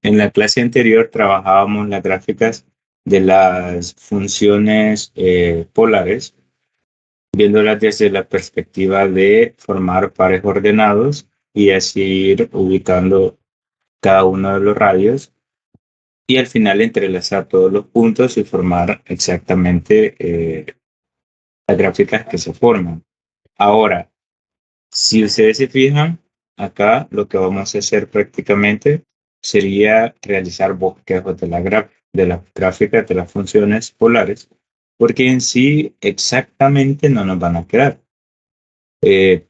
En la clase anterior trabajábamos las gráficas de las funciones polares, viéndolas desde la perspectiva de formar pares ordenados y así ir ubicando cada uno de los radios y al final entrelazar todos los puntos y formar exactamente las gráficas que se forman. Ahora, si ustedes se fijan, acá lo que vamos a hacer prácticamente sería realizar bosquejos de las gráficas de las funciones polares, porque en sí exactamente no nos van a quedar.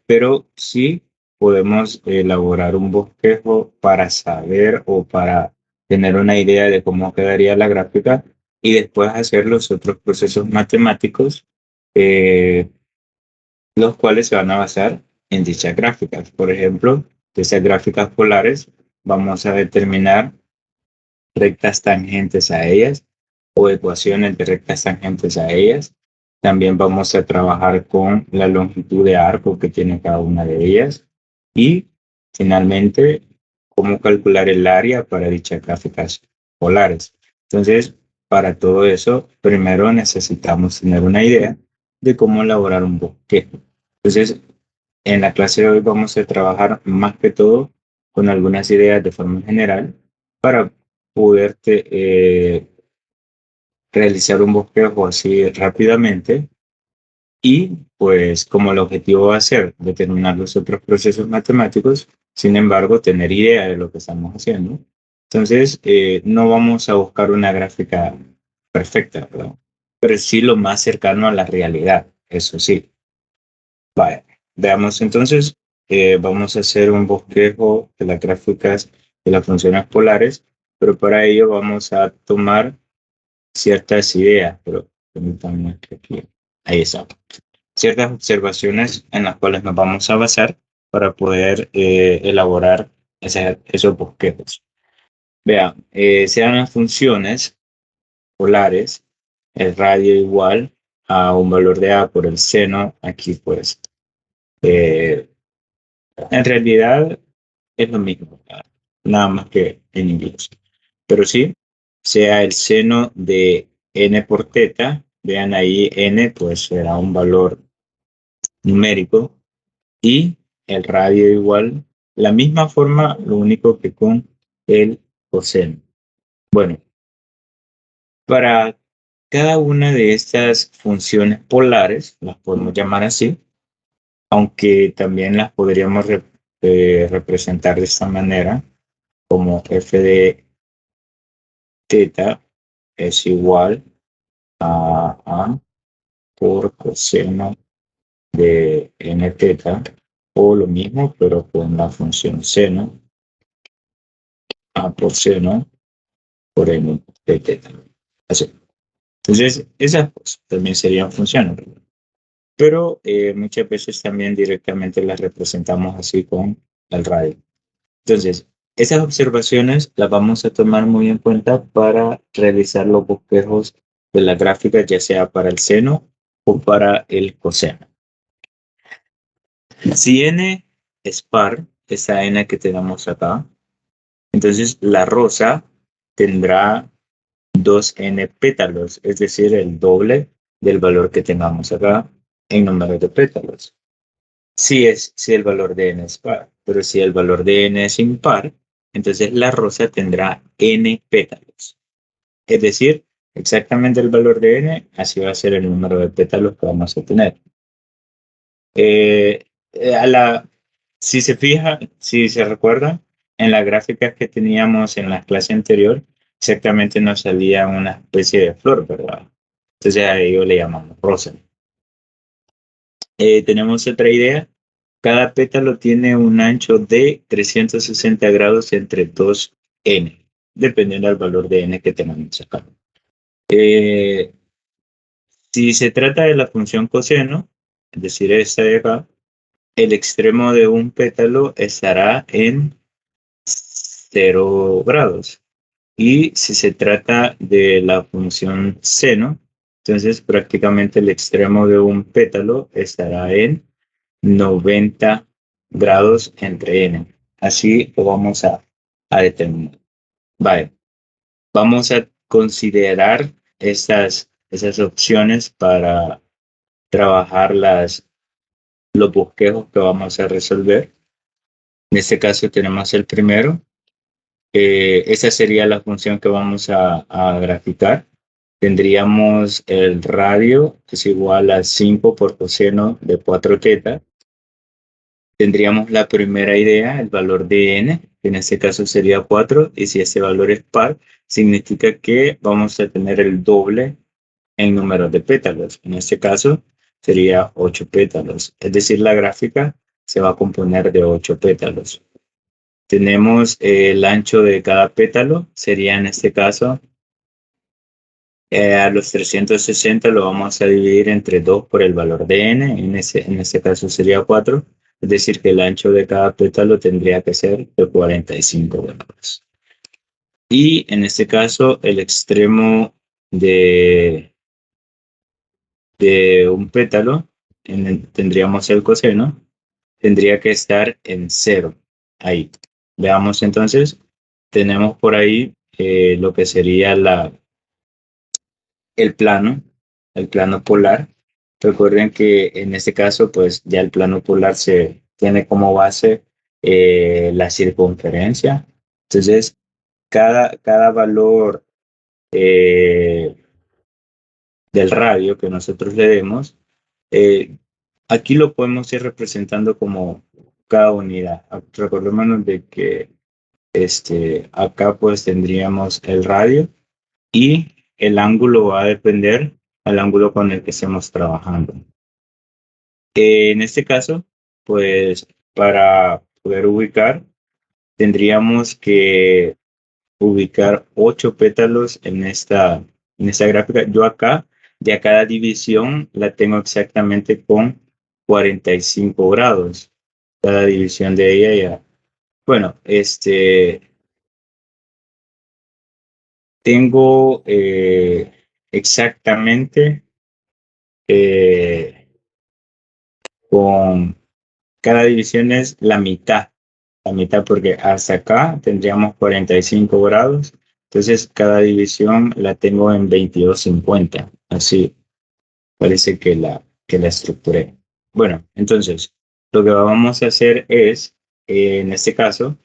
Pero sí podemos elaborar un bosquejo para saber o para tener una idea de cómo quedaría la gráfica y después hacer los otros procesos matemáticos, eh, los cuales se van a basar en dichas gráficas. Por ejemplo, de esas gráficas polares vamos a determinar rectas tangentes a ellas o ecuaciones de rectas tangentes a ellas. También vamos a trabajar con la longitud de arco que tiene cada una de ellas y finalmente cómo calcular el área para dichas gráficas polares. Entonces, para todo eso, primero necesitamos tener una idea de cómo elaborar un bosquejo. Entonces, en la clase de hoy vamos a trabajar más que todo con algunas ideas de forma general para poder realizar un bosquejo así rápidamente y pues como el objetivo va a ser determinar los otros procesos matemáticos, sin embargo, tener idea de lo que estamos haciendo. Entonces, no vamos a buscar una gráfica perfecta, ¿verdad? Pero sí lo más cercano a la realidad, eso sí. Vale, veamos entonces, vamos a hacer un bosquejo de las gráficas de las funciones polares, pero para ello vamos a tomar ciertas ideas, pero permítanme que aquí, ahí está, ciertas observaciones en las cuales nos vamos a basar para poder elaborar esos bosquejos. Vean, sean las funciones polares, el radio igual a un valor de A por el seno, aquí pues eh, en realidad es lo mismo, nada más que en inglés. Pero sí, sea el seno de n por teta, vean ahí n pues será un valor numérico y el radio igual, la misma forma, lo único que con el coseno. Bueno, para cada una de estas funciones polares, las podemos llamar así, aunque también las podríamos representar de esta manera, como f de teta es igual a A por coseno de n teta, o lo mismo, pero con la función seno, A por seno por n de teta. Así. Entonces, esas pues, también serían funciones, pero muchas veces también directamente las representamos así con el radio. Entonces, esas observaciones las vamos a tomar muy en cuenta para realizar los bosquejos de la gráfica, ya sea para el seno o para el coseno. Si n es par, esa n que tenemos acá, entonces la rosa tendrá 2n pétalos, es decir, el doble del valor que tengamos acá en número de pétalos. Si el valor de n es par, pero si el valor de n es impar, entonces la rosa tendrá n pétalos. Es decir, exactamente el valor de n, así va a ser el número de pétalos que vamos a tener. Eh, a la, si se fija, si se recuerda, en las gráficas que teníamos en la clase anterior, exactamente nos salía una especie de flor, ¿verdad? Entonces a ello le llamamos rosa. Tenemos otra idea. Cada pétalo tiene un ancho de 360 grados entre 2n, dependiendo del valor de n que tengamos acá. Eh, si se trata de la función coseno, es decir, esta de acá, el extremo de un pétalo estará en 0 grados. Y si se trata de la función seno, entonces prácticamente el extremo de un pétalo estará en 90 grados entre n. Así lo vamos a determinar. Vale, vamos a considerar esas opciones para trabajar los bosquejos que vamos a resolver. En este caso tenemos el primero. Esa sería la función que vamos a graficar. Tendríamos el radio, que es igual a 5 por coseno de 4 teta. Tendríamos la primera idea, el valor de n, que en este caso sería 4, y si ese valor es par, significa que vamos a tener el doble en número de pétalos. En este caso sería 8 pétalos, es decir, la gráfica se va a componer de 8 pétalos. Tenemos el ancho de cada pétalo, sería en este caso, a los 360 lo vamos a dividir entre 2 por el valor de n, en este caso sería 4, es decir, que el ancho de cada pétalo tendría que ser de 45 grados. Y en este caso, el extremo de un pétalo, tendríamos el coseno, tendría que estar en 0, ahí. Veamos entonces, tenemos por ahí lo que sería el plano polar. Recuerden que en este caso, pues ya el plano polar se tiene como base la circunferencia. Entonces, cada valor eh, del radio que nosotros le demos, eh, aquí lo podemos ir representando como cada unidad. Recordémonos de que acá pues tendríamos el radio y el ángulo va a depender al ángulo con el que estemos trabajando. En este caso, pues para poder ubicar, tendríamos que ubicar 8 pétalos en esta gráfica. Yo acá, de cada división, la tengo exactamente con 45 grados. Cada división de ella ya. Bueno, tengo exactamente eh, con cada división es la mitad porque hasta acá tendríamos 45 grados, entonces cada división la tengo en 22,50, así parece que la estructuré. Bueno, entonces lo que vamos a hacer es, en este caso,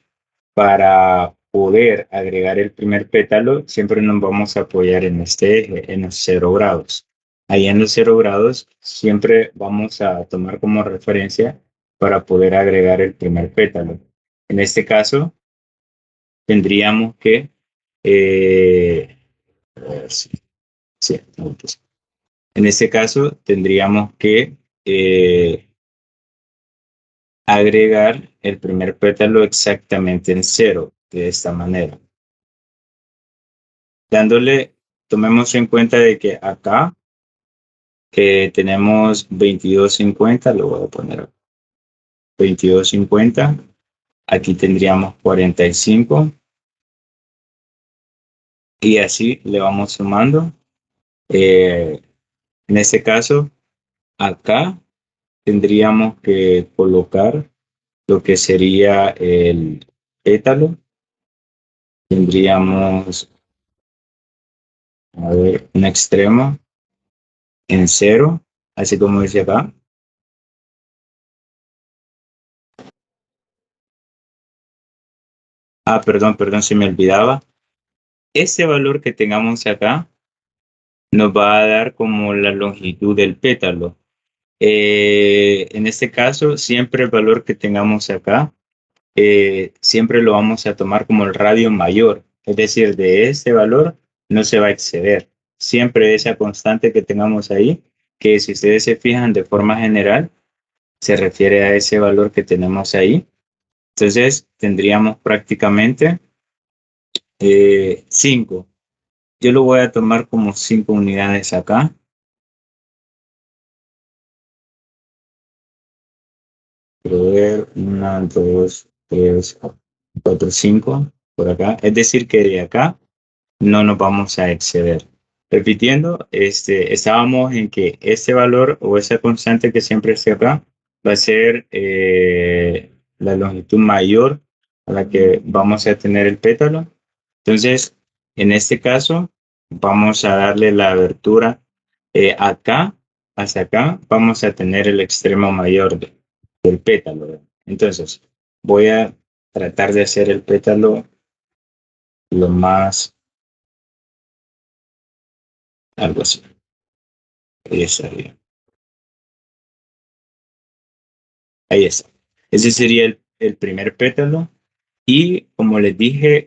para poder agregar el primer pétalo, siempre nos vamos a apoyar en este eje, en los 0 grados. Ahí en los 0 grados siempre vamos a tomar como referencia para poder agregar el primer pétalo. En este caso, tendríamos que, a ver sí, pues, en este caso, tendríamos que agregar el primer pétalo exactamente en 0, de esta manera. Dándole, tomemos en cuenta de que acá tenemos 22,50, lo voy a poner 22,50, aquí tendríamos 45 y así le vamos sumando. En este caso, acá tendríamos que colocar lo que sería el pétalo. Tendríamos, a ver, un extremo en 0, así como dice acá. Perdón, se me olvidaba. Este valor que tengamos acá nos va a dar como la longitud del pétalo. En este caso, siempre el valor que tengamos acá, siempre lo vamos a tomar como el radio mayor. Es decir, de este valor no se va a exceder. Siempre esa constante que tengamos ahí, que si ustedes se fijan de forma general, se refiere a ese valor que tenemos ahí. Entonces, tendríamos prácticamente 5. Yo lo voy a tomar como 5 unidades acá. Quiero ver, 1, 2, 3, 4, 5 por acá. Es decir, que de acá no nos vamos a exceder. Repitiendo, estábamos en que este valor o esa constante que siempre esté acá va a ser la longitud mayor a la que vamos a tener el pétalo. Entonces, en este caso, vamos a darle la abertura acá, hacia acá, vamos a tener el extremo mayor del pétalo, ¿verdad? Entonces, voy a tratar de hacer el pétalo lo más, algo así. Ahí estaría. Ahí está. Ese sería el primer pétalo. Y como les dije,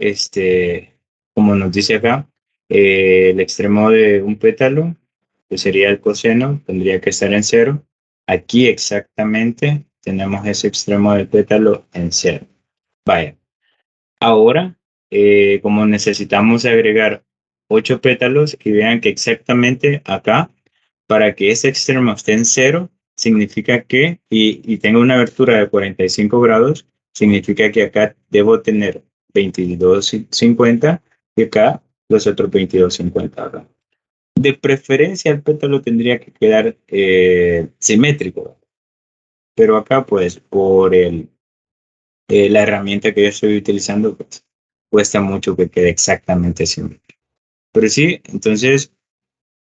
como nos dice acá, el extremo de un pétalo, que sería el coseno, tendría que estar en cero. Aquí exactamente tenemos ese extremo del pétalo en cero. Vaya, ahora, como necesitamos agregar 8 pétalos, y vean que exactamente acá, para que ese extremo esté en cero, significa que, y tenga una abertura de 45 grados, significa que acá debo tener 22,50 y acá los otros 22,50, ¿verdad? De preferencia, el pétalo tendría que quedar simétrico, ¿verdad? Pero acá, pues, por la herramienta que yo estoy utilizando, pues, cuesta mucho que quede exactamente simétrico. Pero sí, entonces,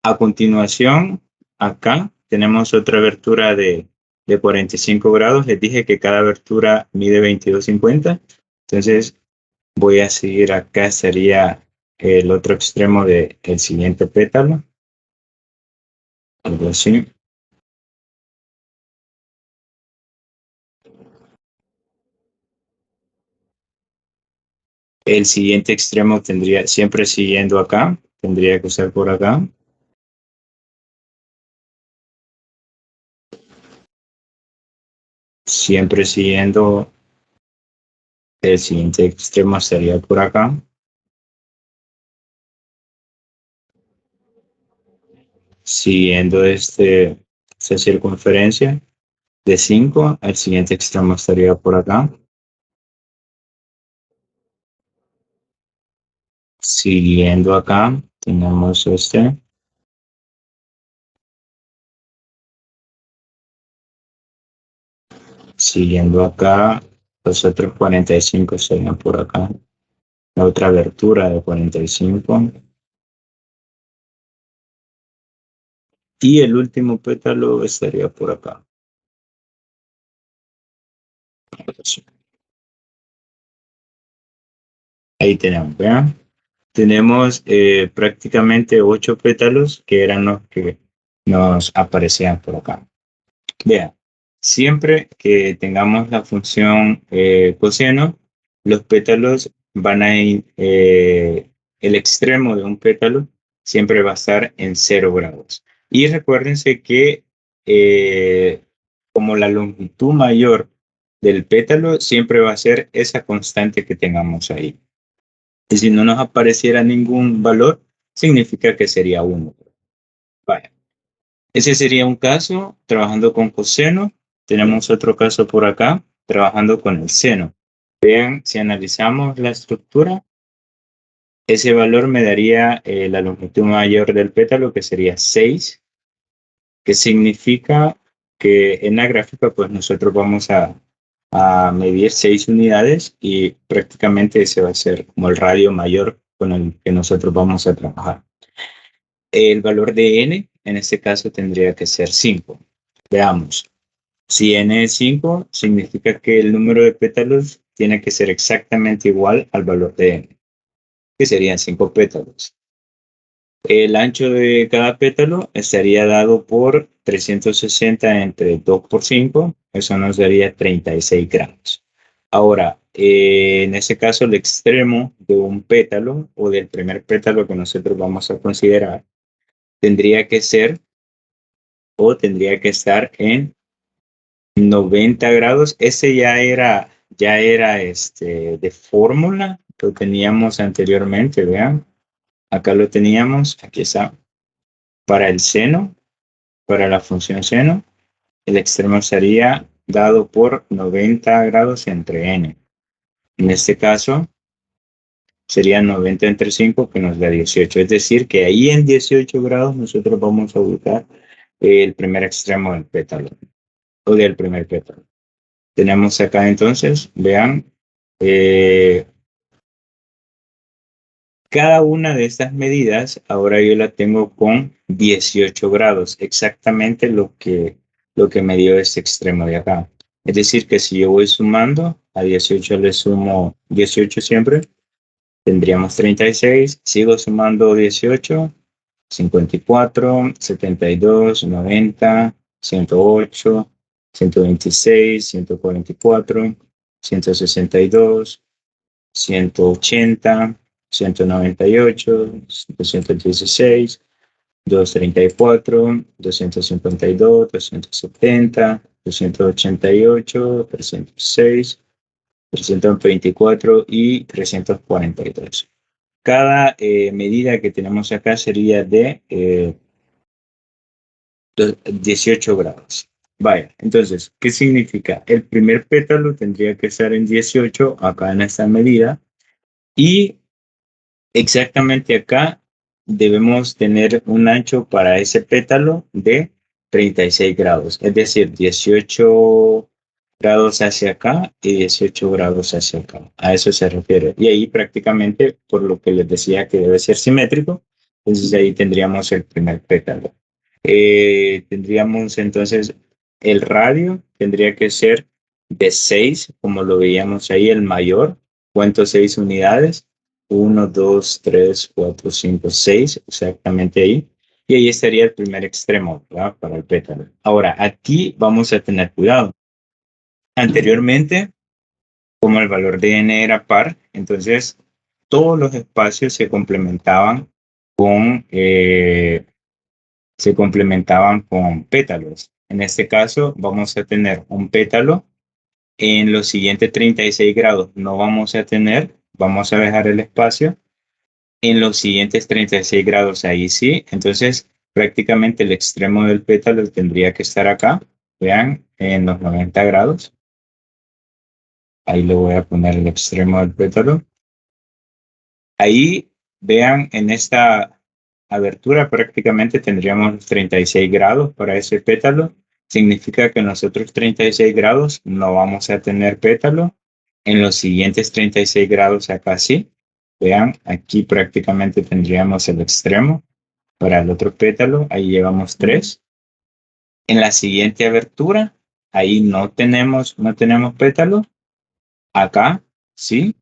a continuación, acá tenemos otra abertura de 45 grados. Les dije que cada abertura mide 22,50. Entonces, voy a seguir acá, sería el otro extremo del siguiente pétalo. Algo así. El siguiente extremo tendría, siempre siguiendo acá, tendría que usar por acá. Siempre siguiendo el siguiente extremo estaría por acá. Siguiendo esta circunferencia de 5, el siguiente extremo estaría por acá. Siguiendo acá, tenemos siguiendo acá, los otros 45 estarían por acá. La otra abertura de 45. Y el último pétalo estaría por acá. Ahí tenemos, vean. Tenemos prácticamente 8 pétalos que eran los que nos aparecían por acá. Vean, siempre que tengamos la función coseno, los pétalos van a ir, el extremo de un pétalo siempre va a estar en 0 grados. Y recuérdense que como la longitud mayor del pétalo siempre va a ser esa constante que tengamos ahí. Y si no nos apareciera ningún valor, significa que sería 1. Vaya. Ese sería un caso trabajando con coseno. Tenemos otro caso por acá, trabajando con el seno. Vean, si analizamos la estructura, ese valor me daría la longitud mayor del pétalo, que sería 6, que significa que en la gráfica, pues nosotros vamos a medir 6 unidades y prácticamente ese va a ser como el radio mayor con el que nosotros vamos a trabajar. El valor de n, en este caso, tendría que ser 5. Veamos. Si n es 5, significa que el número de pétalos tiene que ser exactamente igual al valor de n, que serían 5 pétalos. El ancho de cada pétalo estaría dado por 360 entre 2 por 5, eso nos daría 36 gramos. Ahora, en ese caso, el extremo de un pétalo o del primer pétalo que nosotros vamos a considerar tendría que ser o tendría que estar en 90 grados. Ese ya era de fórmula, lo teníamos anteriormente, vean. Acá lo teníamos, aquí está. Para el seno, para la función seno, el extremo sería dado por 90 grados entre n. En este caso, sería 90 entre 5, que nos da 18. Es decir, que ahí en 18 grados nosotros vamos a ubicar el primer extremo del pétalo o del primer pétalo. Tenemos acá entonces, vean, cada una de estas medidas, ahora yo la tengo con 18 grados, exactamente lo que me dio este extremo de acá. Es decir, que si yo voy sumando, a 18 le sumo 18 siempre, tendríamos 36, sigo sumando 18, 54, 72, 90, 108, 126, 144, 162, 180, 198, 216, 234, 252, 270, 288, 306, 324 y 342. Cada medida que tenemos acá sería de 18 grados. Vaya, entonces, ¿qué significa? El primer pétalo tendría que estar en 18 acá en esta medida y exactamente acá debemos tener un ancho para ese pétalo de 36 grados, es decir, 18 grados hacia acá y 18 grados hacia acá. A eso se refiere. Y ahí prácticamente, por lo que les decía que debe ser simétrico, entonces ahí tendríamos el primer pétalo. Tendríamos entonces el radio, tendría que ser de 6, como lo veíamos ahí, el mayor. ¿Cuánto? 6 unidades. 1, 2, 3, 4, 5, 6, exactamente ahí. Y ahí estaría el primer extremo, ¿verdad? Para el pétalo. Ahora, aquí vamos a tener cuidado. Anteriormente, como el valor de n era par, entonces todos los espacios se complementaban con pétalos. En este caso, vamos a tener un pétalo. En los siguientes 36 grados no vamos a tener, vamos a dejar el espacio. En los siguientes 36 grados, ahí sí. Entonces, prácticamente el extremo del pétalo tendría que estar acá. Vean, en los 90 grados. Ahí le voy a poner el extremo del pétalo. Ahí, vean, en esta abertura prácticamente tendríamos 36 grados para ese pétalo. Significa que en los otros 36 grados no vamos a tener pétalo. En los siguientes 36 grados acá sí. Vean, aquí prácticamente tendríamos el extremo para el otro pétalo. Ahí llevamos 3. En la siguiente abertura, ahí no tenemos pétalo. Acá sí.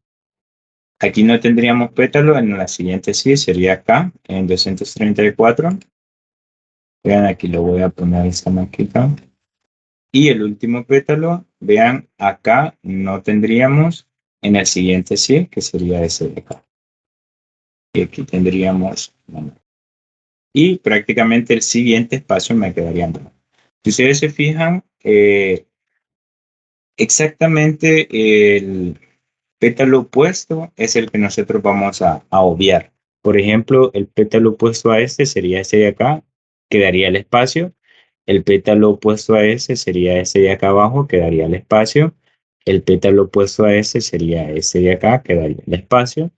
Aquí no tendríamos pétalo, en la siguiente sí, sería acá, en 234. Vean, aquí lo voy a poner esta maquita. Y el último pétalo, vean, acá no tendríamos, en el siguiente sí, que sería ese de acá. Y aquí tendríamos, bueno, y prácticamente el siguiente espacio me quedaría en blanco. Si ustedes se fijan, exactamente el pétalo opuesto es el que nosotros vamos a obviar. Por ejemplo, el pétalo opuesto a este sería este de acá, quedaría el espacio. El pétalo opuesto a ese sería ese de acá abajo, quedaría el espacio. El pétalo opuesto a ese sería ese de acá, quedaría el espacio.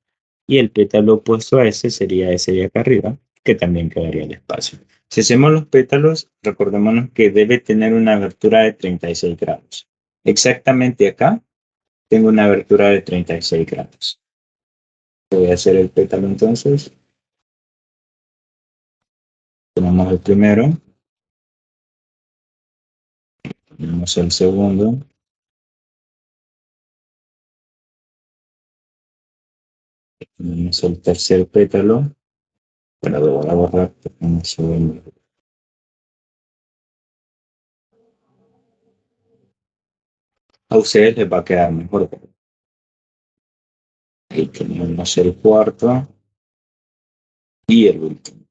Y el pétalo opuesto a ese sería ese de acá arriba, que también quedaría el espacio. Si hacemos los pétalos, recordémonos que debe tener una abertura de 36 grados. Exactamente acá tengo una abertura de 36 grados. Voy a hacer el pétalo entonces. Tenemos el primero. Tenemos el segundo. Tenemos el tercer pétalo. Bueno, lo voy a borrar porque no se ve. A ustedes les va a quedar mejor. Ahí tenemos el cuarto y el último.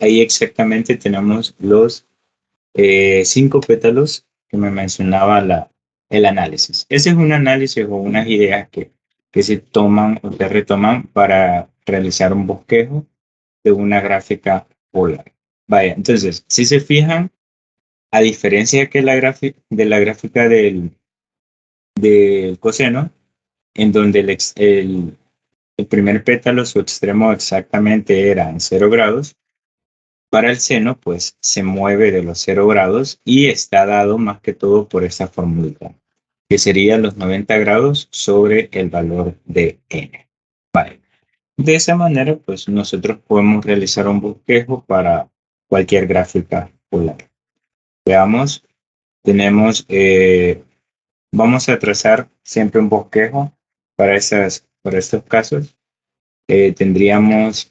Ahí exactamente tenemos los 5 pétalos que me mencionaba el análisis. Ese es un análisis o unas ideas que se toman o se retoman para realizar un bosquejo de una gráfica polar. Vaya, entonces, si se fijan, a diferencia que de la gráfica del coseno, en donde el primer pétalo, su extremo exactamente era en 0 grados, para el seno, pues se mueve de los 0 grados y está dado más que todo por esta fórmula. que sería los 90 grados sobre el valor de n. Vale. De esa manera, pues nosotros podemos realizar un bosquejo para cualquier gráfica polar. Veamos, tenemos, vamos a trazar siempre un bosquejo para estos casos. Tendríamos,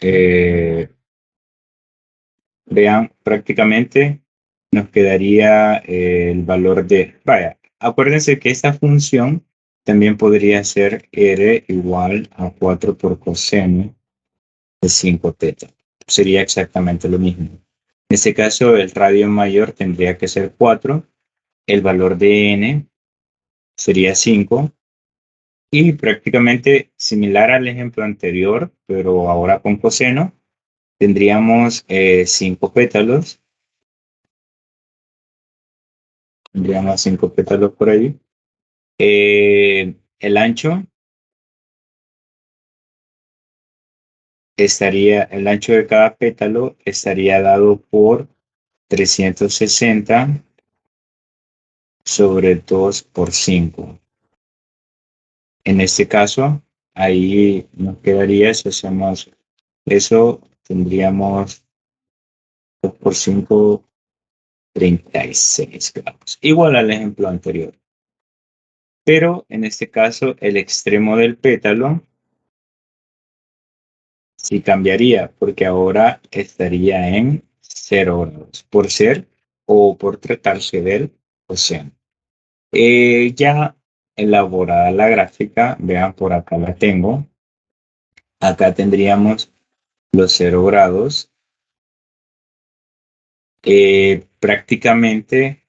vean, prácticamente nos quedaría el valor de, vaya, acuérdense que esta función también podría ser r igual a 4 por coseno de 5 teta. Sería exactamente lo mismo. En este caso, el radio mayor tendría que ser 4, el valor de n sería 5, y prácticamente similar al ejemplo anterior, pero ahora con coseno, tendríamos 5 pétalos. Tendríamos 5 pétalos por ahí. El ancho el ancho de cada pétalo estaría dado por 360 sobre 2 por 5. En este caso, ahí nos quedaría, si hacemos eso, tendríamos 2 por 5, 36 grados. Igual al ejemplo anterior. Pero en este caso, el extremo del pétalo sí cambiaría, porque ahora estaría en 0 grados, por ser o por tratarse del océano. Ya elaborada la gráfica, vean por acá la tengo. Acá tendríamos los 0 grados. Prácticamente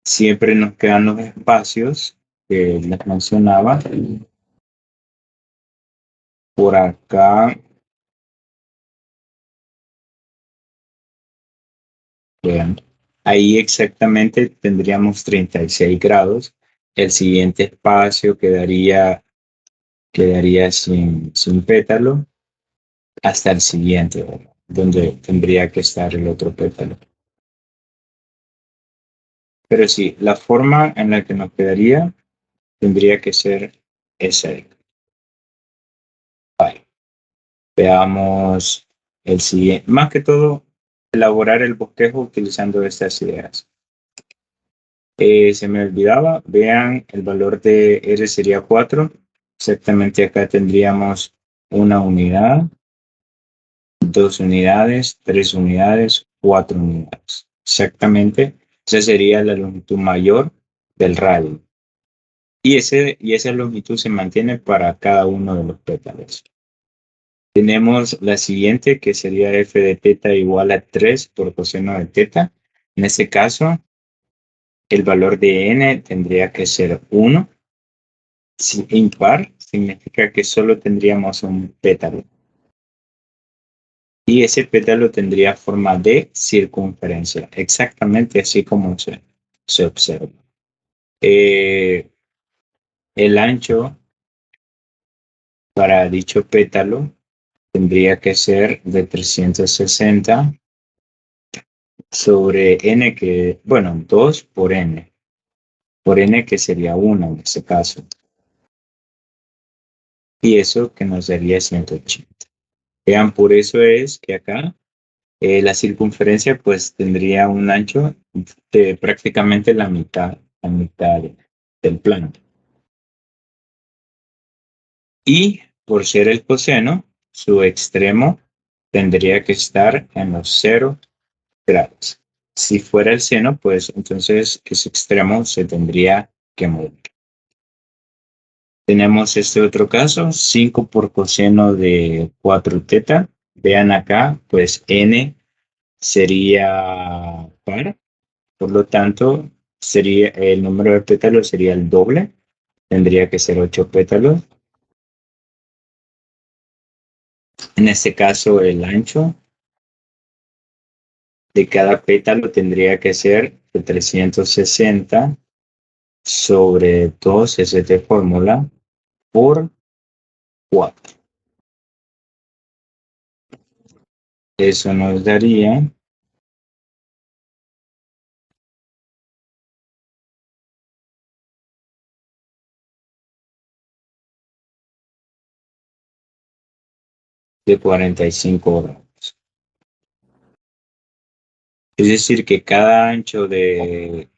siempre nos quedan los espacios que les mencionaba. Por acá, vean, ahí exactamente tendríamos 36 grados. El siguiente espacio quedaría sin pétalo hasta el siguiente, ¿verdad? Donde tendría que estar el otro pétalo. Pero sí, la forma en la que nos quedaría tendría que ser esa. Vale. Veamos el siguiente. Más que todo, elaborar el bosquejo utilizando estas ideas. Se me olvidaba, vean, el valor de R sería 4. Exactamente acá tendríamos una unidad, 2 unidades, 3 unidades, 4 unidades. Exactamente, esa sería la longitud mayor del radio. Y esa longitud se mantiene para cada uno de los pétalos. Tenemos la siguiente, que sería f de teta igual a 3 por coseno de teta. En este caso, el valor de n tendría que ser 1. Si impar, significa que solo tendríamos un pétalo. Y ese pétalo tendría forma de circunferencia, exactamente así como se observa. El ancho para dicho pétalo tendría que ser de 360 sobre n, que, bueno, 2 por n que sería 1 en este caso. Y eso que nos daría 180. Vean, por eso es que acá la circunferencia pues tendría un ancho de prácticamente la mitad del plano. Y por ser el coseno, su extremo tendría que estar en los 0 grados. Si fuera el seno, pues entonces ese extremo se tendría que mover. Tenemos este otro caso, 5 por coseno de 4 teta. Vean acá, pues n sería par, por lo tanto, sería el número de pétalos sería el doble, tendría que ser 8 pétalos. En este caso, el ancho de cada pétalo tendría que ser de 360 sobre 2 S de fórmula por 4. Eso nos daría de 45 grados. Es decir, que cada ancho de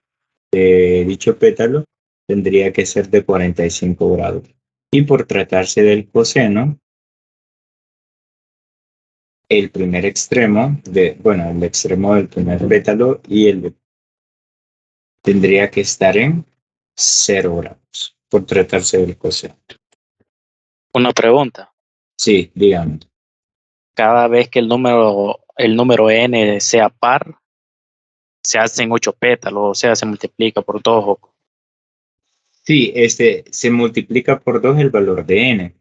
dicho pétalo tendría que ser de 45 grados. Y por tratarse del coseno, el primer extremo el extremo del primer pétalo tendría que estar en 0 grados, por tratarse del coseno. Una pregunta. Sí, dígame. Cada vez que el número n sea par, se hacen 8 pétalos, o sea, se multiplica por 2. Sí, se multiplica por 2 el valor de n.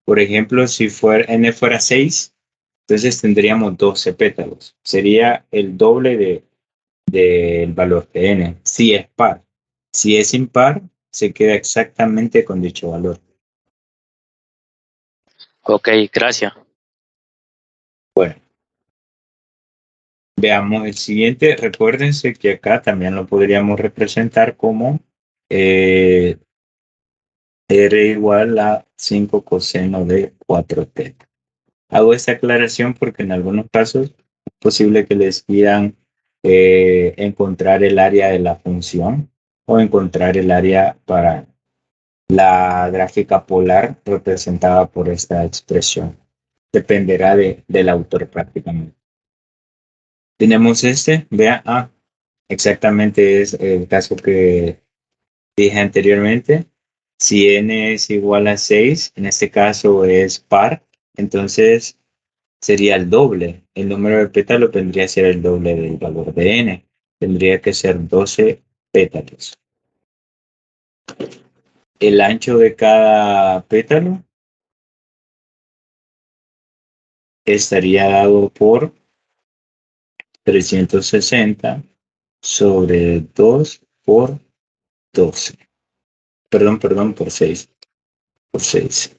Por ejemplo, si n fuera 6, entonces tendríamos 12 pétalos. Sería el doble del valor de n, si es par. Si es impar, se queda exactamente con dicho valor. Ok, gracias. Bueno, veamos el siguiente. Recuérdense que acá también lo podríamos representar como R igual a 5 coseno de 4θ. Hago esta aclaración porque en algunos casos es posible que les pidan encontrar el área de la función o encontrar el área para la gráfica polar representada por esta expresión. Dependerá del autor prácticamente. Tenemos vea, exactamente es el caso que dije anteriormente. Si n es igual a 6, en este caso es par, entonces sería el doble. El número de pétalos tendría que ser el doble del valor de n. Tendría que ser 12 pétalos. El ancho de cada pétalo estaría dado por 360 sobre 2 por 12. Perdón, por 6. Por 6.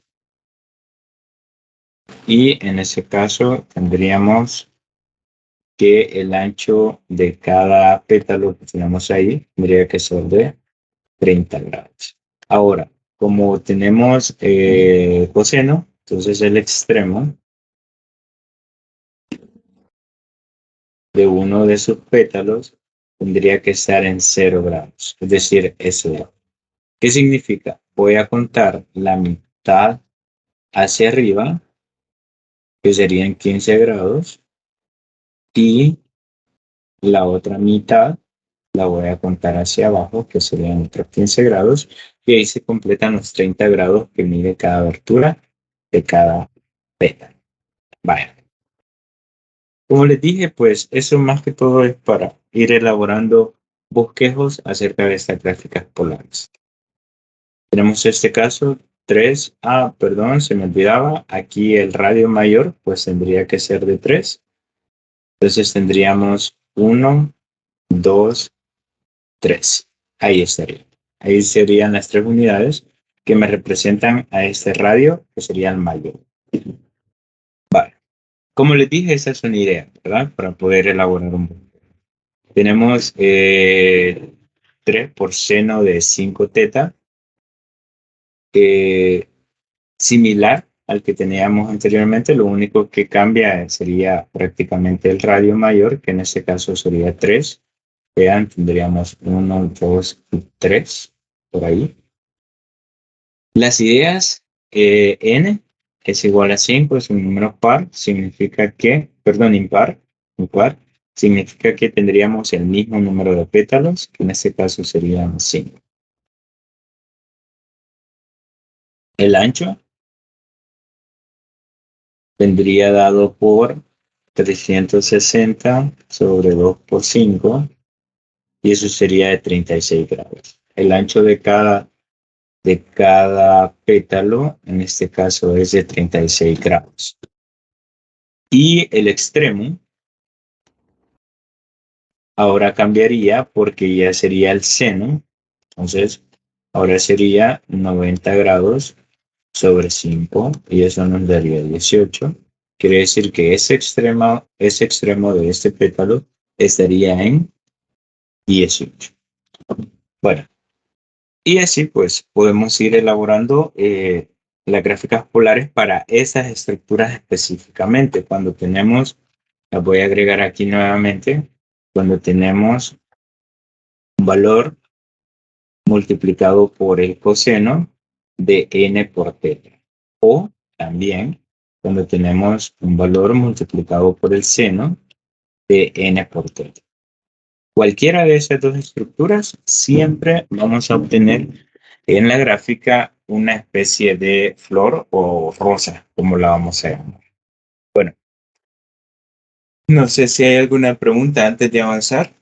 Y en ese caso tendríamos que el ancho de cada pétalo que tenemos ahí tendría que ser de 30 grados. Ahora, como tenemos coseno, entonces el extremo de uno de sus pétalos tendría que estar en 0 grados, es decir, S2. ¿Qué significa? Voy a contar la mitad hacia arriba, que serían 15 grados, y la otra mitad la voy a contar hacia abajo, que serían otros 15 grados, y ahí se completan los 30 grados que mide cada abertura de cada pétalo. Vaya. Como les dije, pues eso más que todo es para ir elaborando bosquejos acerca de estas gráficas polares. Tenemos este caso 3. Perdón, se me olvidaba. Aquí el radio mayor pues tendría que ser de 3. Entonces tendríamos 1, 2, 3. Ahí estaría. Ahí serían las 3 unidades que me representan a este radio, que sería el mayor. Vale. Como les dije, esa es una idea, ¿verdad? Para poder elaborar un bosquejo. Tenemos 3 por seno de 5θ, similar al que teníamos anteriormente. Lo único que cambia sería prácticamente el radio mayor, que en este caso sería 3. Vean, tendríamos 1, 2 y 3 por ahí. Las ideas, n es igual a 5, es un número par, significa que, perdón, impar, significa que tendríamos el mismo número de pétalos, que en este caso serían 5. El ancho vendría dado por 360 sobre 2 por 5, y eso sería de 36 grados. El ancho de cada pétalo, en este caso, es de 36 grados. Y el extremo ahora cambiaría porque ya sería el seno. Entonces, ahora sería 90 grados sobre 5 y eso nos daría 18. Quiere decir que ese extremo de este pétalo estaría en 18. Bueno, y así pues podemos ir elaborando las gráficas polares para esas estructuras específicamente. Cuando tenemos, las voy a agregar aquí nuevamente, cuando tenemos un valor multiplicado por el coseno de n por teta. O también cuando tenemos un valor multiplicado por el seno de n por teta. Cualquiera de esas dos estructuras siempre vamos a obtener en la gráfica una especie de flor o rosa, como la vamos a llamar. Bueno, no sé si hay alguna pregunta antes de avanzar.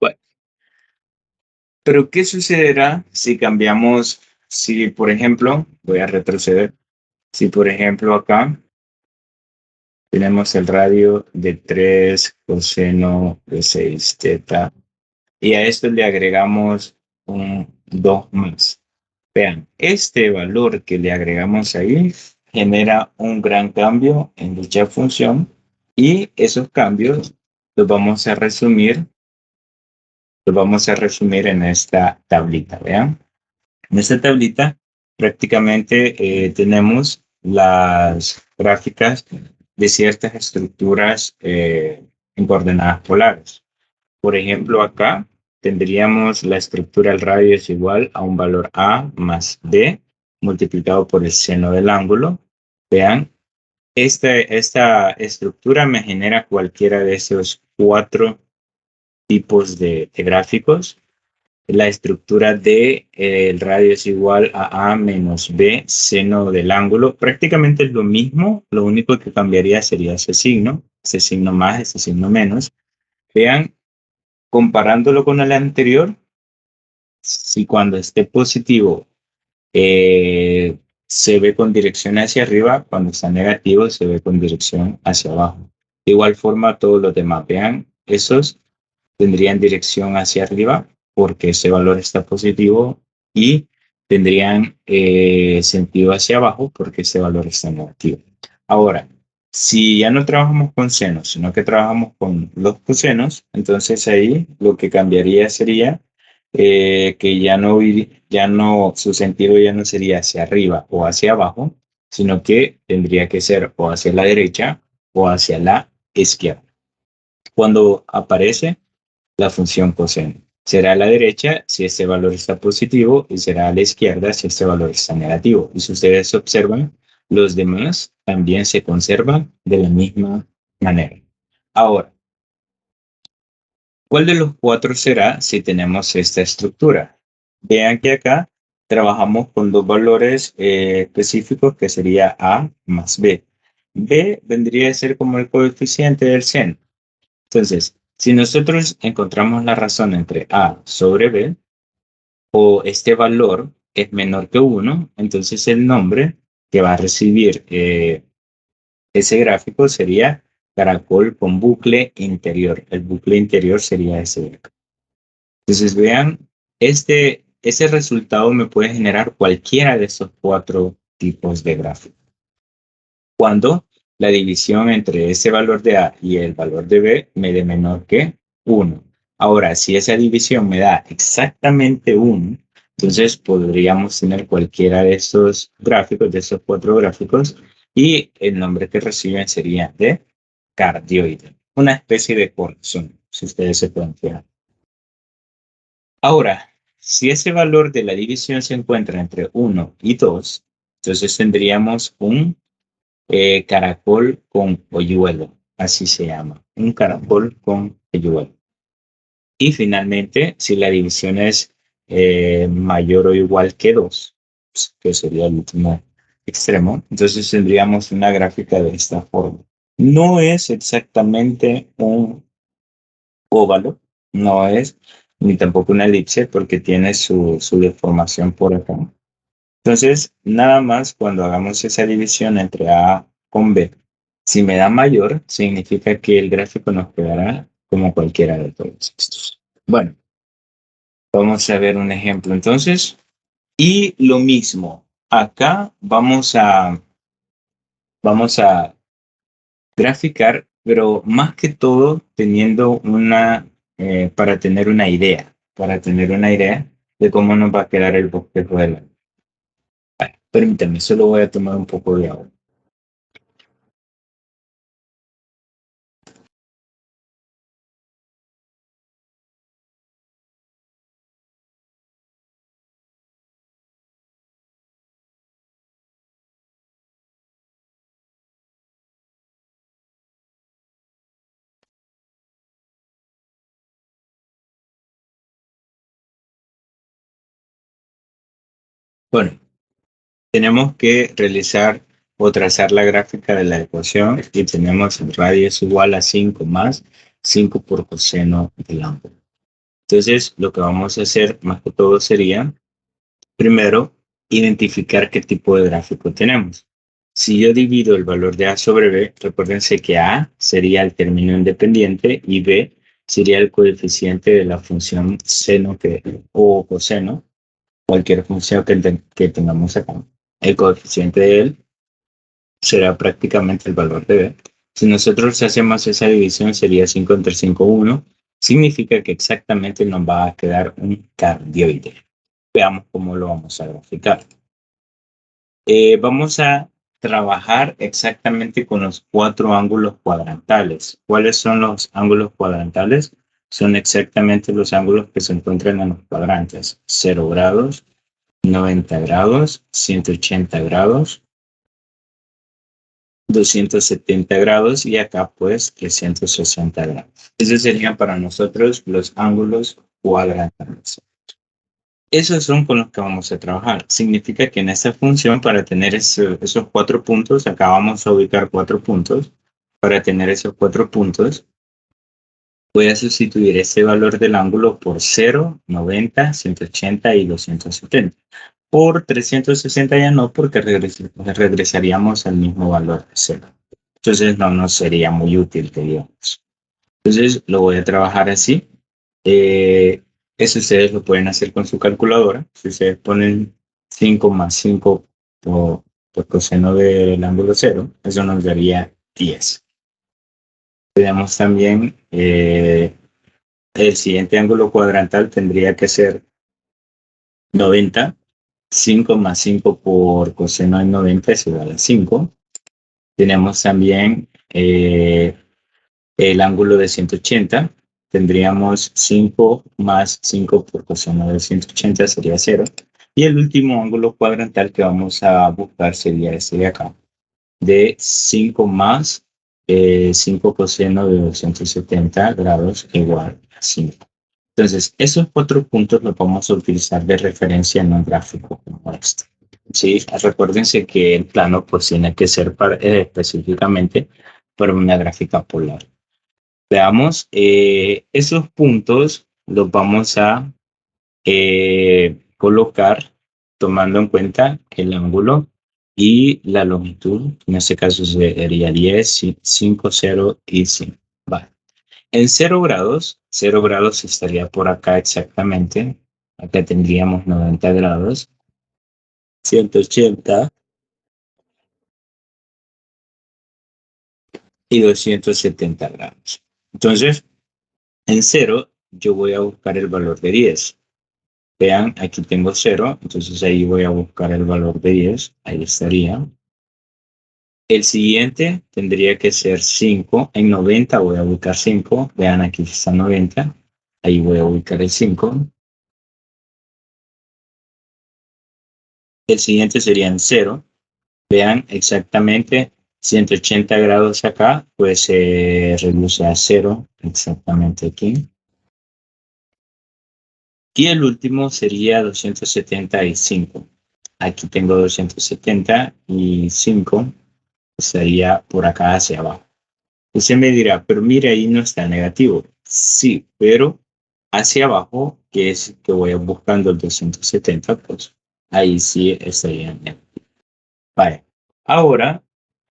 Bueno, pero ¿qué sucederá si cambiamos, si por ejemplo, voy a retroceder, si por ejemplo acá tenemos el radio de 3 coseno de 6 teta y a esto le agregamos un 2 más? Vean, este valor que le agregamos ahí genera un gran cambio en dicha función y esos cambios los vamos a resumir, en esta tablita. Vean, en esta tablita prácticamente tenemos las gráficas de ciertas estructuras en coordenadas polares. Por ejemplo, acá tendríamos la estructura del radio es igual a un valor A más B multiplicado por el seno del ángulo. Vean, esta estructura me genera cualquiera de esos cuatro tipos de gráficos. La estructura de el radio es igual a menos B seno del ángulo. Prácticamente es lo mismo, lo único que cambiaría sería ese signo más, ese signo menos. Vean, comparándolo con el anterior, si cuando esté positivo se ve con dirección hacia arriba, cuando está negativo se ve con dirección hacia abajo. De igual forma, todos los demás, vean, esos tendrían dirección hacia arriba porque ese valor está positivo y tendrían sentido hacia abajo porque ese valor está negativo. Ahora, si ya no trabajamos con senos, sino que trabajamos con los cosenos, entonces ahí lo que cambiaría sería que su sentido ya no sería hacia arriba o hacia abajo, sino que tendría que ser o hacia la derecha o hacia la izquierda. Cuando aparece la función coseno, será a la derecha si este valor está positivo y será a la izquierda si este valor está negativo. Y si ustedes observan, los demás también se conservan de la misma manera. Ahora, ¿cuál de los cuatro será si tenemos esta estructura? Vean que acá trabajamos con dos valores específicos que sería A más B. B vendría a ser como el coeficiente del seno. Entonces, si nosotros encontramos la razón entre A sobre B o este valor es menor que 1, entonces el nombre que va a recibir ese gráfico sería caracol con bucle interior. El bucle interior sería ese gráfico. Entonces, vean, ese resultado me puede generar cualquiera de estos cuatro tipos de gráficos. Cuando la división entre ese valor de A y el valor de B me dé menor que 1. Ahora, si esa división me da exactamente 1, entonces podríamos tener cualquiera de estos gráficos, de estos cuatro gráficos, y el nombre que reciben sería de cardioide, una especie de corazón, si ustedes se pueden fijar. Ahora, si ese valor de la división se encuentra entre 1 y 2, entonces tendríamos un caracol con hoyuelo, así se llama, un caracol con hoyuelo. Y finalmente, si la división es mayor o igual que 2, que sería el último extremo, entonces tendríamos una gráfica de esta forma. No es exactamente un óvalo, no es ni tampoco una elipse porque tiene su deformación por acá. Entonces, nada más cuando hagamos esa división entre A con B, si me da mayor, significa que el gráfico nos quedará como cualquiera de todos estos. Bueno, vamos a ver un ejemplo entonces. Y lo mismo, acá vamos a graficar, pero más que todo teniendo para tener una idea. para tener una idea de cómo nos va a quedar el bosquejo del árbol. Permítame, solo voy a tomar un poco de agua. Bueno, tenemos que realizar o trazar la gráfica de la ecuación y tenemos el radio es igual a 5 más 5 por coseno del ángulo. Entonces, lo que vamos a hacer más que todo sería, primero, identificar qué tipo de gráfico tenemos. Si yo divido el valor de A sobre B, recuérdense que A sería el término independiente y B sería el coeficiente de la función seno o coseno, cualquier función que tengamos acá. El coeficiente de él será prácticamente el valor de B. Si nosotros hacemos esa división, sería 5 entre 5, 1. Significa que exactamente nos va a quedar un cardioide. Veamos cómo lo vamos a graficar. Vamos a trabajar exactamente con los 4 ángulos cuadrantales. ¿Cuáles son los ángulos cuadrantales? Son exactamente los ángulos que se encuentran en los cuadrantes. 0 grados, 90 grados, 180 grados, 270 grados y acá pues 360 grados. Esos serían para nosotros los ángulos cuadrantales. Esos son con los que vamos a trabajar. Significa que en esta función, para tener esos 4 puntos, acá vamos a ubicar 4 puntos. Para tener esos 4 puntos, voy a sustituir ese valor del ángulo por 0, 90, 180 y 270. Por 360 ya no, porque regresaríamos al mismo valor de 0. Entonces no nos sería muy útil, que digamos. Entonces lo voy a trabajar así. Eso ustedes lo pueden hacer con su calculadora. Si ustedes ponen 5 más 5 por coseno del ángulo 0, eso nos daría 10. Tenemos también el siguiente ángulo cuadrantal tendría que ser 90. 5 más 5 por coseno de 90 es igual a 5. Tenemos también el ángulo de 180. Tendríamos 5 más 5 por coseno de 180 sería 0. Y el último ángulo cuadrantal que vamos a buscar sería este de acá, de 5 más 5 coseno de 270 grados igual a 5. Entonces, esos 4 puntos los vamos a utilizar de referencia en un gráfico como este. Sí, recuérdense que el plano pues tiene que ser específicamente para una gráfica polar. Veamos, esos puntos los vamos a colocar tomando en cuenta el ángulo y la longitud. En este caso sería 10, 5, 0 y 5. Vale. En 0 grados estaría por acá exactamente. Acá tendríamos 90 grados, 180 y 270 grados. Entonces, en 0 yo voy a buscar el valor de 10. Vean, aquí tengo 0, entonces ahí voy a buscar el valor de 10. Ahí estaría. El siguiente tendría que ser 5. En 90 voy a ubicar 5. Vean, aquí está 90. Ahí voy a ubicar el 5. El siguiente sería en 0. Vean exactamente 180 grados acá, pues se reduce a 0 exactamente aquí. Y el último sería 275. Aquí tengo 275, estaría por acá hacia abajo. Usted me dirá, pero mire, ahí no está negativo. Sí, pero hacia abajo, que es que voy buscando el 270, pues ahí sí estaría negativo. Vale. Ahora,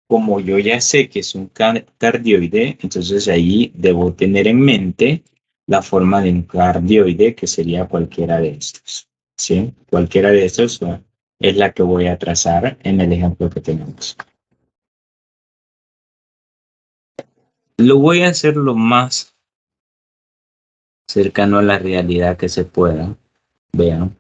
como yo ya sé que es un cardioide, entonces ahí debo tener en mente la forma de un cardioide, que sería cualquiera de estos. ¿Sí? Cualquiera de estos es la que voy a trazar en el ejemplo que tenemos. Lo voy a hacer lo más cercano a la realidad que se pueda. Vean.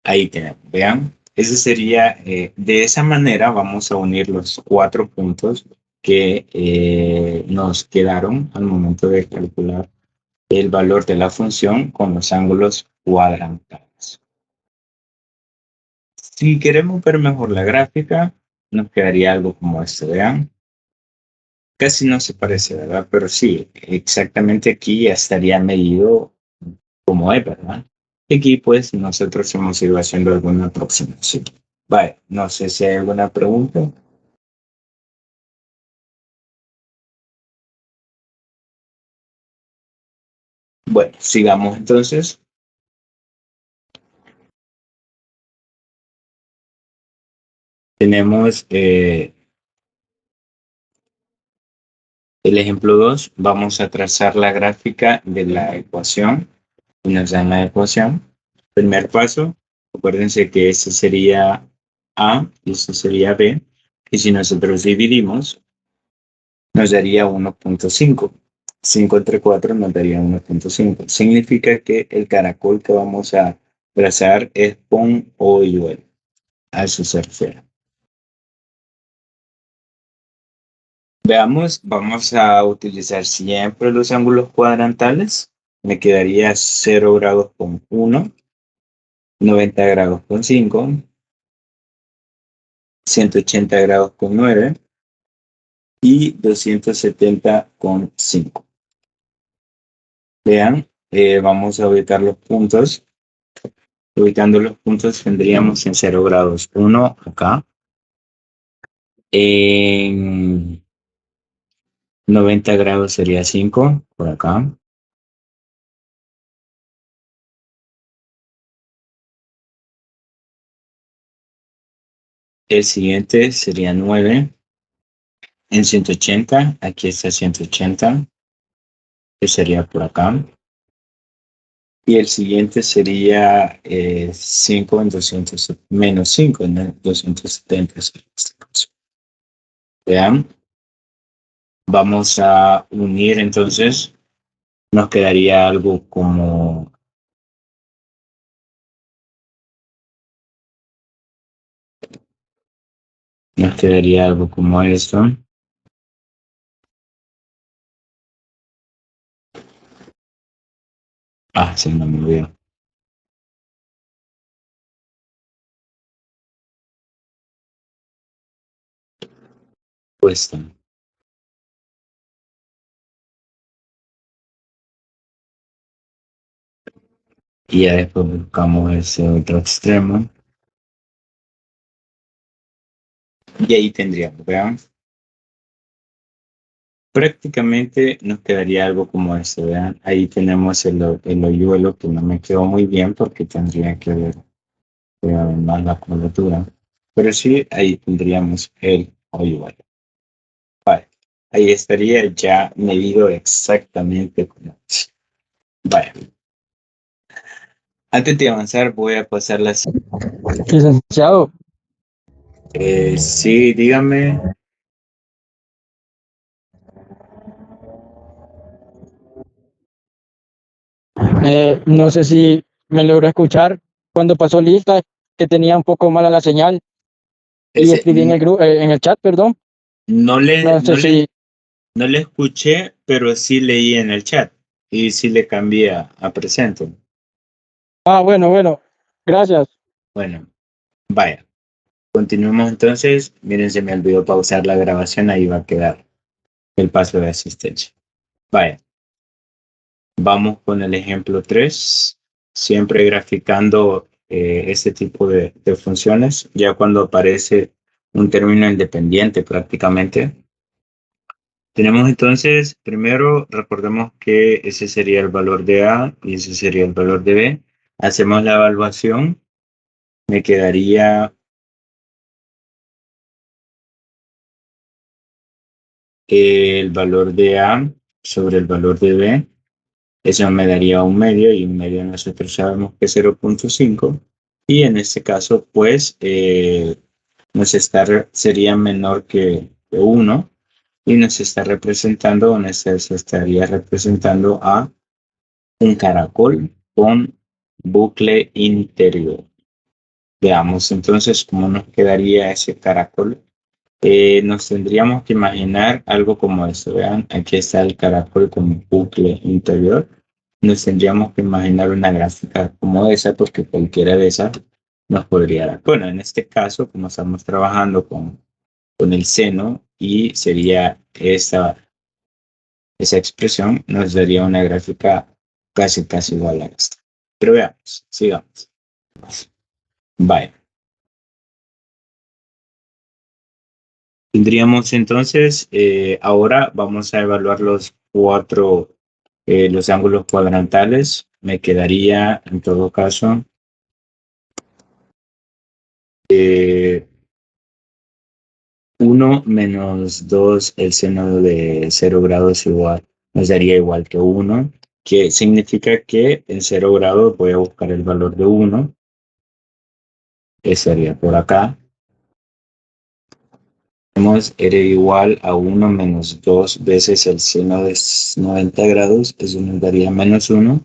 Ahí tenemos, vean. Ese sería, de esa manera vamos a unir los 4 puntos que nos quedaron al momento de calcular el valor de la función con los ángulos cuadrantales. Si queremos ver mejor la gráfica, nos quedaría algo como este, vean. Casi no se parece, ¿verdad? Pero sí, exactamente aquí ya estaría medido como es, ¿verdad? Y aquí pues nosotros hemos ido haciendo alguna aproximación. Vale, no sé si hay alguna pregunta. Bueno, sigamos entonces. Tenemos el ejemplo 2. Vamos a trazar la gráfica de la ecuación. Y nos dan la ecuación. Primer paso, acuérdense que este sería A y este sería B. Y si nosotros dividimos, nos daría 1.5. 5 entre 4 nos daría 1.5. Significa que el caracol que vamos a trazar es pon o yuel. A eso se refiere. Veamos, vamos a utilizar siempre los ángulos cuadrantales. Me quedaría 0 grados con 1, 90 grados con 5, 180 grados con 9 y 270 con 5. Vean, vamos a ubicar los puntos. Ubicando los puntos tendríamos en 0 grados 1 acá. En 90 grados sería 5 por acá. El siguiente sería 9. En 180, aquí está 180, que sería por acá. Y el siguiente sería 5 en 200, menos 5 en 270. En este caso. Vean, vamos a unir entonces, nos quedaría algo como esto. Ah, sí, no me olvidó. Cuesta. Y ya después buscamos ese otro extremo. Y ahí tendríamos, vean. Prácticamente nos quedaría algo como esto, vean. Ahí tenemos el hoyuelo que no me quedó muy bien porque tendría que ver más la curvatura. Pero sí, ahí tendríamos el hoyuelo. Vale. Ahí estaría ya medido exactamente como es. Vale. Antes de avanzar, voy a pasar las... Licenciado, sí, dígame. no sé si me logró escuchar cuando pasó lista, que tenía un poco mala la señal y Ese, escribí en el chat, perdón. no le, No sé no le, si... no le escuché, pero sí leí en el chat y sí le cambié a presente. Ah, bueno, gracias. Bueno, vaya. Continuemos entonces. Miren, se me olvidó pausar la grabación, ahí va a quedar el paso de asistencia. Vaya. Vamos con el ejemplo 3. Siempre graficando este tipo de funciones, ya cuando aparece un término independiente prácticamente. Tenemos entonces, primero recordemos que ese sería el valor de A y ese sería el valor de B. Hacemos la evaluación. Me quedaría el valor de A sobre el valor de B. Eso me daría un medio y un medio nosotros sabemos que es 0.5. Y en este caso, pues, sería menor que 1. y nos está representando, o nos estaría representando a un caracol con bucle interior. Veamos entonces cómo nos quedaría ese caracol. Nos tendríamos que imaginar algo como esto. Vean, aquí está el caracol con bucle interior. Nos tendríamos que imaginar una gráfica como esa, porque cualquiera de esas nos podría dar. Bueno, en este caso, como estamos trabajando con el seno y sería esa expresión, nos daría una gráfica casi igual a esta. Pero veamos, sigamos. Vale. Tendríamos entonces, ahora vamos a evaluar los ángulos cuadrantales. Me quedaría, en todo caso, 1 menos 2, el seno de 0 grados igual, nos daría igual que 1, que significa que en 0 grados voy a buscar el valor de 1, que sería por acá. Era igual a 1 menos 2 veces el seno de 90 grados, eso nos daría menos 1,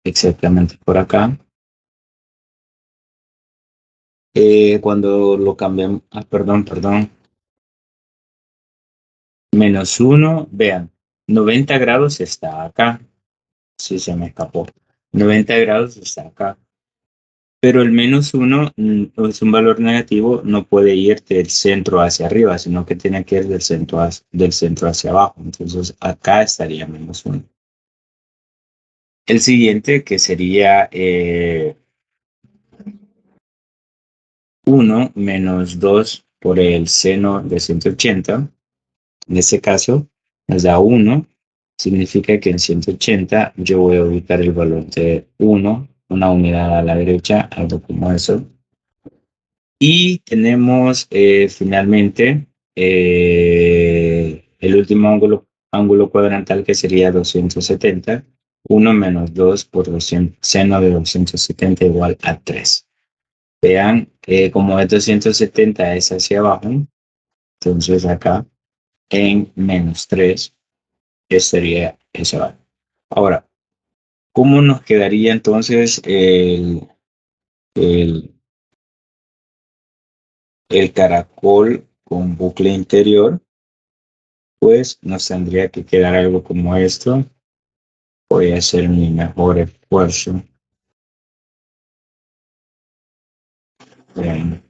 exactamente por acá. Cuando lo cambiamos, perdón, menos 1, vean, 90 grados está acá, sí se me escapó, 90 grados está acá, pero el menos 1 es un valor negativo, no puede ir del centro hacia arriba, sino que tiene que ir del centro hacia abajo, entonces acá estaría menos 1. El siguiente, que sería 1 menos 2 por el seno de 180, en ese caso nos da 1, significa que en 180 yo voy a ubicar el valor de 1, una unidad a la derecha, algo como eso. Y tenemos finalmente el último ángulo cuadrantal, que sería 270. 1 menos 2 por seno de 270 igual a 3. Vean, como es 270 es hacia abajo, entonces acá en menos 3, que sería ese valor. Ahora, ¿cómo nos quedaría entonces el caracol con bucle interior? Pues nos tendría que quedar algo como esto. Voy a hacer mi mejor esfuerzo. Bien.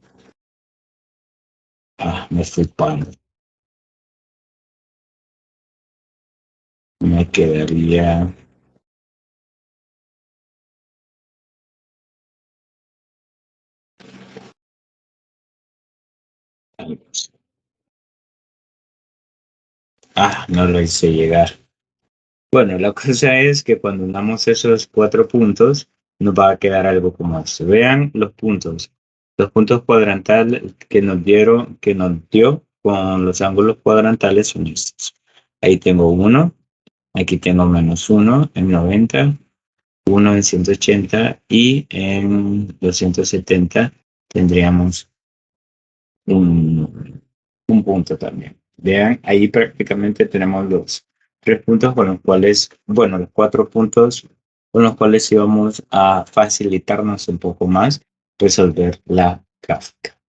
Me estoy pagando. Me quedaría algo así. No lo hice llegar. Bueno, la cosa es que cuando unamos esos 4 puntos, nos va a quedar algo como esto. Vean los puntos. Los puntos cuadrantales que nos dio con los ángulos cuadrantales son estos. Ahí tengo 1, aquí tengo menos 1 en 90, 1 en 180 y en 270 tendríamos un punto también. Vean, ahí prácticamente tenemos los 3 puntos con los cuales, bueno, los 4 puntos con los cuales íbamos a facilitarnos un poco más resolver la gráfica.